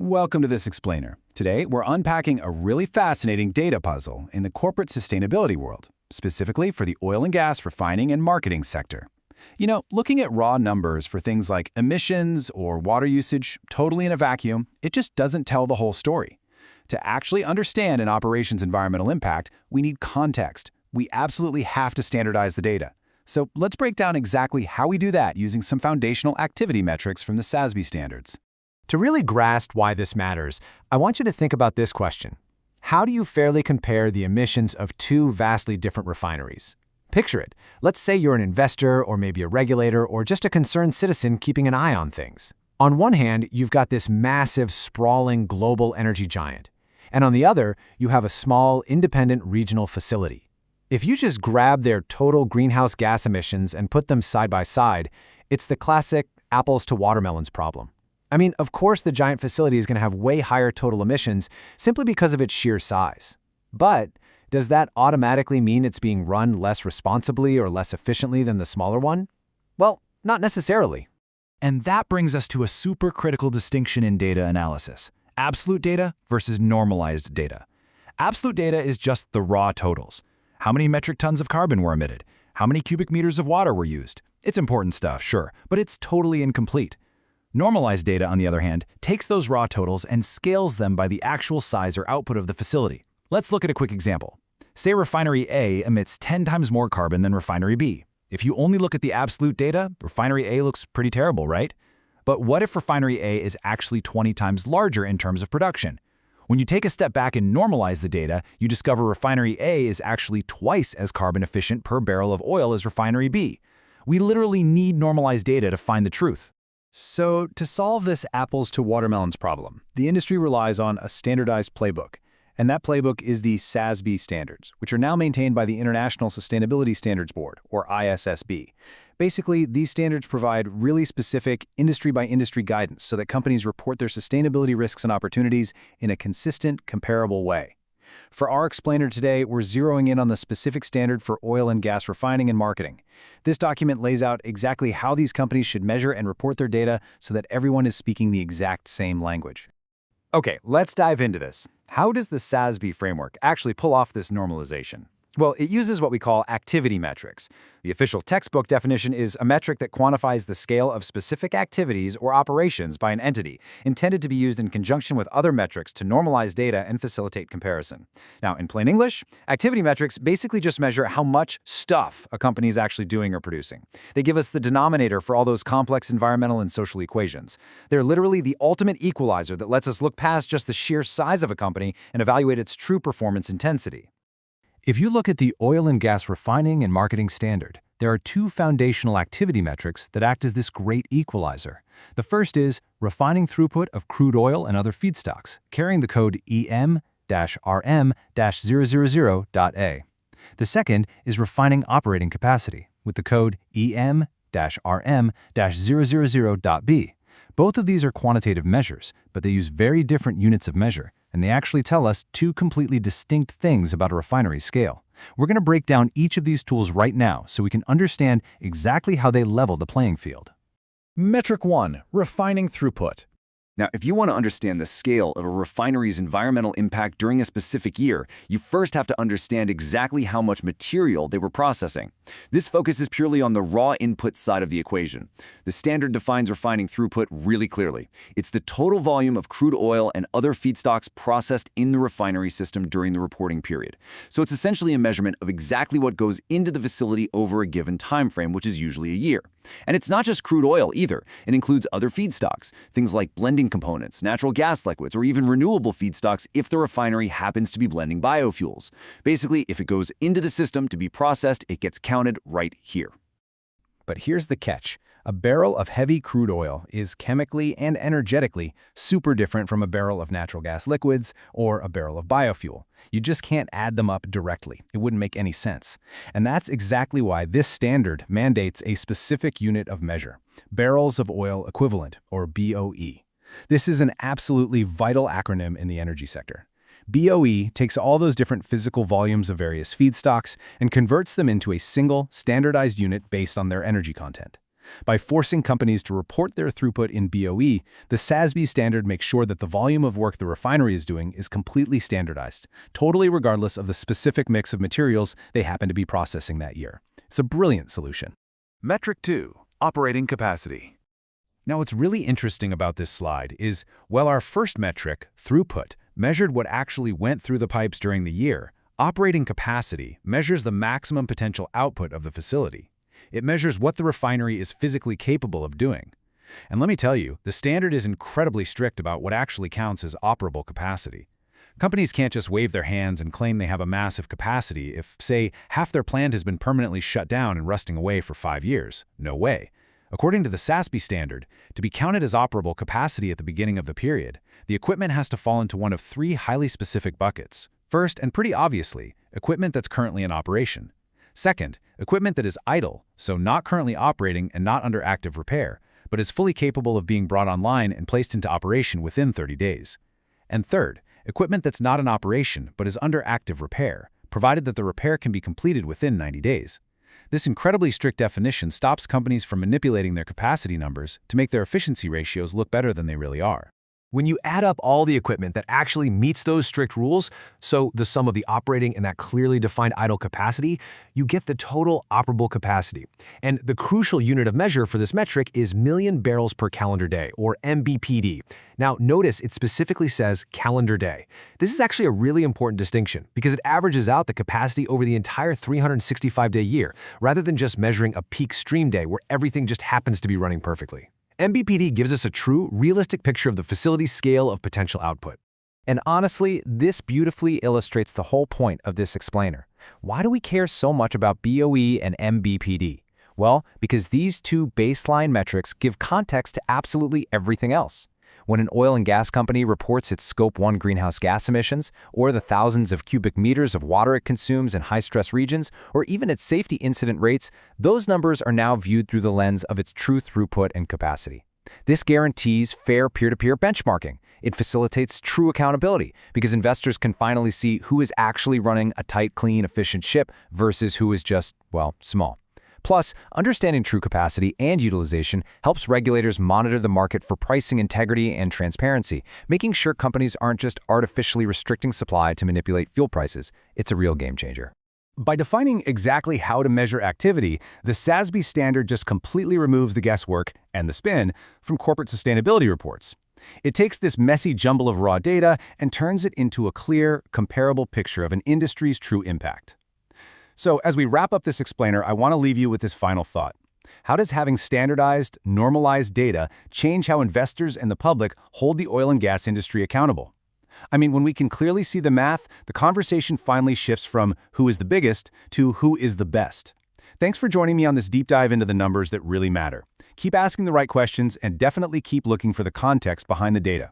Welcome to this explainer. Today, we're unpacking a really fascinating data puzzle in the corporate sustainability world, specifically for the oil and gas refining and marketing sector. Looking at raw numbers for things like emissions or water usage totally in a vacuum, it just doesn't tell the whole story. To actually understand an operation's environmental impact, we need context. We absolutely have to standardize the data. So let's break down exactly how we do that using some foundational activity metrics from the SASB standards. To really grasp why this matters, I want you to think about this question. How do you fairly compare the emissions of two vastly different refineries? Picture it. Let's say you're an investor or maybe a regulator or just a concerned citizen keeping an eye on things. On one hand, you've got this massive, sprawling global energy giant. And on the other, you have a small, independent regional facility. If you just grab their total greenhouse gas emissions and put them side by side, it's the classic apples to watermelons problem. Of course the giant facility is going to have way higher total emissions simply because of its sheer size. But does that automatically mean it's being run less responsibly or less efficiently than the smaller one? Well, not necessarily. And that brings us to a super critical distinction in data analysis: absolute data versus normalized data. Absolute data is just the raw totals. How many metric tons of carbon were emitted? How many cubic meters of water were used? It's important stuff, sure, but it's totally incomplete. Normalized data, on the other hand, takes those raw totals and scales them by the actual size or output of the facility. Let's look at a quick example. Say refinery A emits 10 times more carbon than refinery B. If you only look at the absolute data, refinery A looks pretty terrible, right? But what if refinery A is actually 20 times larger in terms of production? When you take a step back and normalize the data, you discover refinery A is actually twice as carbon efficient per barrel of oil as refinery B. We literally need normalized data to find the truth. So, to solve this apples to watermelons problem, the industry relies on a standardized playbook. And that playbook is the SASB standards, which are now maintained by the International Sustainability Standards Board, or ISSB. Basically, these standards provide really specific industry-by-industry guidance so that companies report their sustainability risks and opportunities in a consistent, comparable way. For our explainer today, we're zeroing in on the specific standard for oil and gas refining and marketing. This document lays out exactly how these companies should measure and report their data so that everyone is speaking the exact same language. Okay, let's dive into this. How does the SASB framework actually pull off this normalization? Well, it uses what we call activity metrics. The official textbook definition is a metric that quantifies the scale of specific activities or operations by an entity, intended to be used in conjunction with other metrics to normalize data and facilitate comparison. Now, in plain English, activity metrics basically just measure how much stuff a company is actually doing or producing. They give us the denominator for all those complex environmental and social equations. They're literally the ultimate equalizer that lets us look past just the sheer size of a company and evaluate its true performance intensity. If you look at the oil and gas refining and marketing standard, there are two foundational activity metrics that act as this great equalizer. The first is refining throughput of crude oil and other feedstocks, carrying the code EM-RM-000.A. The second is refining operating capacity, with the code EM-RM-000.B. Both of these are quantitative measures, but they use very different units of measure, and they actually tell us two completely distinct things about a refinery's scale. We're going to break down each of these tools right now so we can understand exactly how they level the playing field. Metric 1. Refining throughput. Now, if you want to understand the scale of a refinery's environmental impact during a specific year, you first have to understand exactly how much material they were processing. This focuses purely on the raw input side of the equation. The standard defines refining throughput really clearly. It's the total volume of crude oil and other feedstocks processed in the refinery system during the reporting period. So it's essentially a measurement of exactly what goes into the facility over a given time frame, which is usually a year. And it's not just crude oil either. It includes other feedstocks, things like blending components, natural gas liquids, or even renewable feedstocks if the refinery happens to be blending biofuels. Basically, if it goes into the system to be processed, it gets counted right here. But here's the catch. A barrel of heavy crude oil is chemically and energetically super different from a barrel of natural gas liquids or a barrel of biofuel. You just can't add them up directly. It wouldn't make any sense. And that's exactly why this standard mandates a specific unit of measure, barrels of oil equivalent, or BOE. This is an absolutely vital acronym in the energy sector. BOE takes all those different physical volumes of various feedstocks and converts them into a single, standardized unit based on their energy content. By forcing companies to report their throughput in BOE, the SASB standard makes sure that the volume of work the refinery is doing is completely standardized, totally regardless of the specific mix of materials they happen to be processing that year. It's a brilliant solution. Metric 2. Operating capacity. Now, what's really interesting about this slide is, while our first metric, throughput, measured what actually went through the pipes during the year, operating capacity measures the maximum potential output of the facility. It measures what the refinery is physically capable of doing. And let me tell you, the standard is incredibly strict about what actually counts as operable capacity. Companies can't just wave their hands and claim they have a massive capacity if, say, half their plant has been permanently shut down and rusting away for 5 years. No way. According to the SASB standard, to be counted as operable capacity at the beginning of the period, the equipment has to fall into one of 3 highly specific buckets. First, and pretty obviously, equipment that's currently in operation. Second, equipment that is idle, so not currently operating and not under active repair, but is fully capable of being brought online and placed into operation within 30 days. And third, equipment that's not in operation but is under active repair, provided that the repair can be completed within 90 days. This incredibly strict definition stops companies from manipulating their capacity numbers to make their efficiency ratios look better than they really are. When you add up all the equipment that actually meets those strict rules, so the sum of the operating and that clearly defined idle capacity, you get the total operable capacity. And the crucial unit of measure for this metric is million barrels per calendar day, or MBPD. Now, notice it specifically says calendar day. This is actually a really important distinction because it averages out the capacity over the entire 365-day year, rather than just measuring a peak stream day where everything just happens to be running perfectly. MBPD gives us a true, realistic picture of the facility's scale of potential output. And honestly, this beautifully illustrates the whole point of this explainer. Why do we care so much about BOE and MBPD? Well, because these 2 baseline metrics give context to absolutely everything else. When an oil and gas company reports its Scope 1 greenhouse gas emissions, or the thousands of cubic meters of water it consumes in high-stress regions, or even its safety incident rates, those numbers are now viewed through the lens of its true throughput and capacity. This guarantees fair peer-to-peer benchmarking. It facilitates true accountability because investors can finally see who is actually running a tight, clean, efficient ship versus who is just, well, small. Plus, understanding true capacity and utilization helps regulators monitor the market for pricing integrity and transparency, making sure companies aren't just artificially restricting supply to manipulate fuel prices. It's a real game changer. By defining exactly how to measure activity, the SASB standard just completely removes the guesswork and the spin from corporate sustainability reports. It takes this messy jumble of raw data and turns it into a clear, comparable picture of an industry's true impact. So, as we wrap up this explainer, I want to leave you with this final thought. How does having standardized, normalized data change how investors and the public hold the oil and gas industry accountable? I mean, when we can clearly see the math, the conversation finally shifts from who is the biggest to who is the best. Thanks for joining me on this deep dive into the numbers that really matter. Keep asking the right questions and definitely keep looking for the context behind the data.